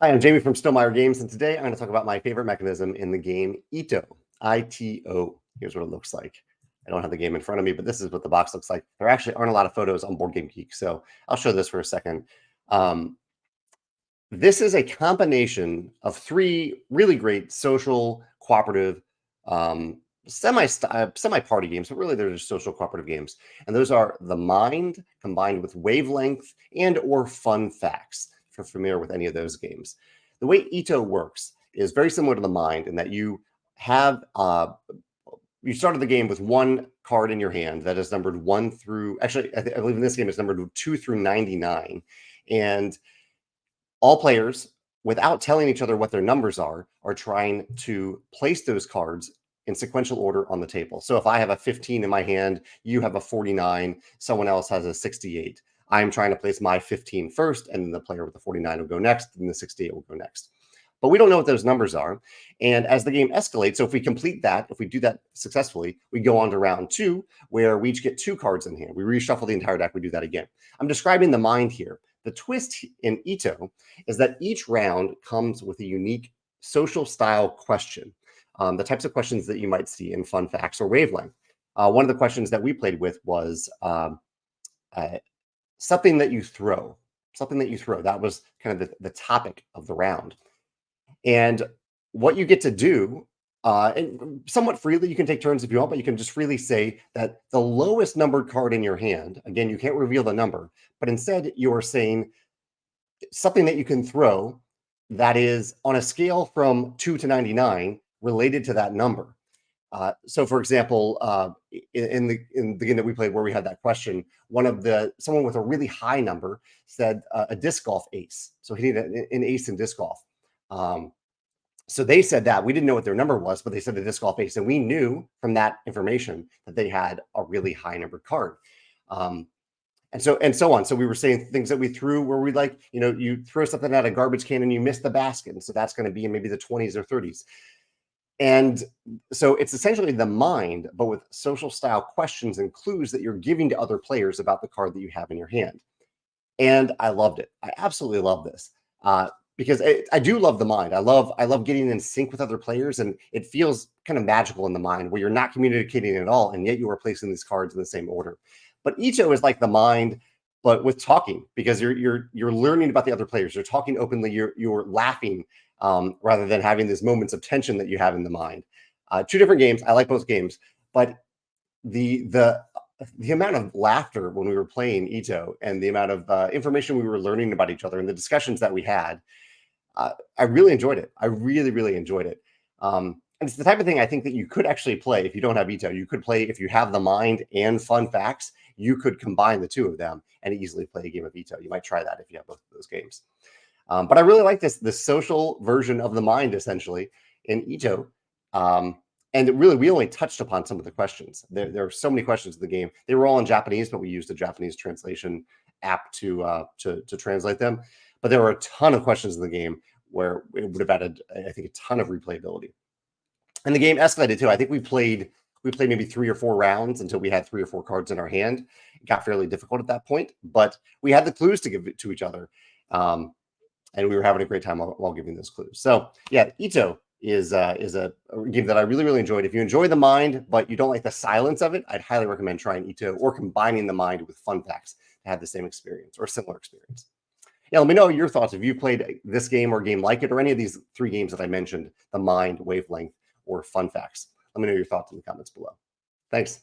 Hi, I'm Jamey from Stonemaier Games, and today I'm going to talk about my favorite mechanism in the game, Ito. I-T-O. Here's what it looks like. I don't have the game in front of me, but this is what the box looks like. There actually aren't a lot of photos on Board Game Geek, so I'll show this for a second. This is a combination of three really great social, cooperative, semi-party games, but really they're just social cooperative games. And those are The Mind combined with Wavelength and or Fun Facts, if you're familiar with any of those games. The way Ito works is very similar to The Mind in that you have you started the game with one card in your hand that is numbered 1 through, actually, I believe in this game it's numbered 2 through 99. And all players, without telling each other what their numbers are trying to place those cards in sequential order on the table. So if I have a 15 in my hand, you have a 49, someone else has a 68. I'm trying to place my 15 first, and then the player with the 49 will go next, and the 68 will go next. But we don't know what those numbers are. And as the game escalates, so if we complete that, if we do that successfully, we go on to round 2, where we each get 2 cards in hand. We reshuffle the entire deck, we do that again. I'm describing The Mind here. The twist in Ito is that each round comes with a unique social style question, the types of questions that you might see in Fun Facts or Wavelength. One of the questions that we played with was something that you throw. Something that you throw. That was kind of the topic of the round. And what you get to do, and somewhat freely, you can take turns if you want, but you can just freely say that the lowest numbered card in your hand, again, you can't reveal the number, but instead you're saying something that you can throw that is on a scale from 2 to 99 related to that number. So, for example, in the game that we played where we had that question, someone with a really high number said a disc golf ace. So he needed an ace in disc golf. So they said that we didn't know what their number was, but they said the disc golf ace, and we knew from that information that they had a really high numbered card. And so on. So we were saying things that we threw where we like, you throw something at a garbage can and you miss the basket. And so that's going to be in maybe the 20s or 30s. And so it's essentially The Mind, but with social style questions and clues that you're giving to other players about the card that you have in your hand. And I loved it. I absolutely love this because I do love The Mind. I love getting in sync with other players, and it feels kind of magical in The Mind where you're not communicating at all, and yet you are placing these cards in the same order. But Ito is like The Mind, but with talking, because you're learning about the other players. You're talking openly. You're laughing rather than having these moments of tension that you have in The Mind. 2 different games. I like both games, but the amount of laughter when we were playing Ito and the amount of information we were learning about each other and the discussions that we had, I really enjoyed it. I really, really enjoyed it. And it's the type of thing I think that you could actually play if you don't have Ito. You could play if you have The Mind and Fun Facts. You could combine the 2 of them and easily play a game of Ito. You might try that if you have both of those games. But I really like the social version of The Mind, essentially, in Ito. And really, we only touched upon some of the questions. There are so many questions in the game. They were all in Japanese, but we used a Japanese translation app to translate them. But there were a ton of questions in the game where it would have added, I think, a ton of replayability. And the game escalated too. I think we played maybe 3 or 4 rounds until we had 3 or 4 cards in our hand. It got fairly difficult at that point, but we had the clues to give to each other. And we were having a great time while giving those clues. So yeah, Ito is a game that I really, really enjoyed. If you enjoy The Mind, but you don't like the silence of it, I'd highly recommend trying Ito or combining The Mind with Fun Facts to have the same experience or similar experience. Yeah, let me know your thoughts. If you played this game or a game like it, or any of these 3 games that I mentioned, The Mind, Wavelength, or Fun Facts. Let me know your thoughts in the comments below. Thanks.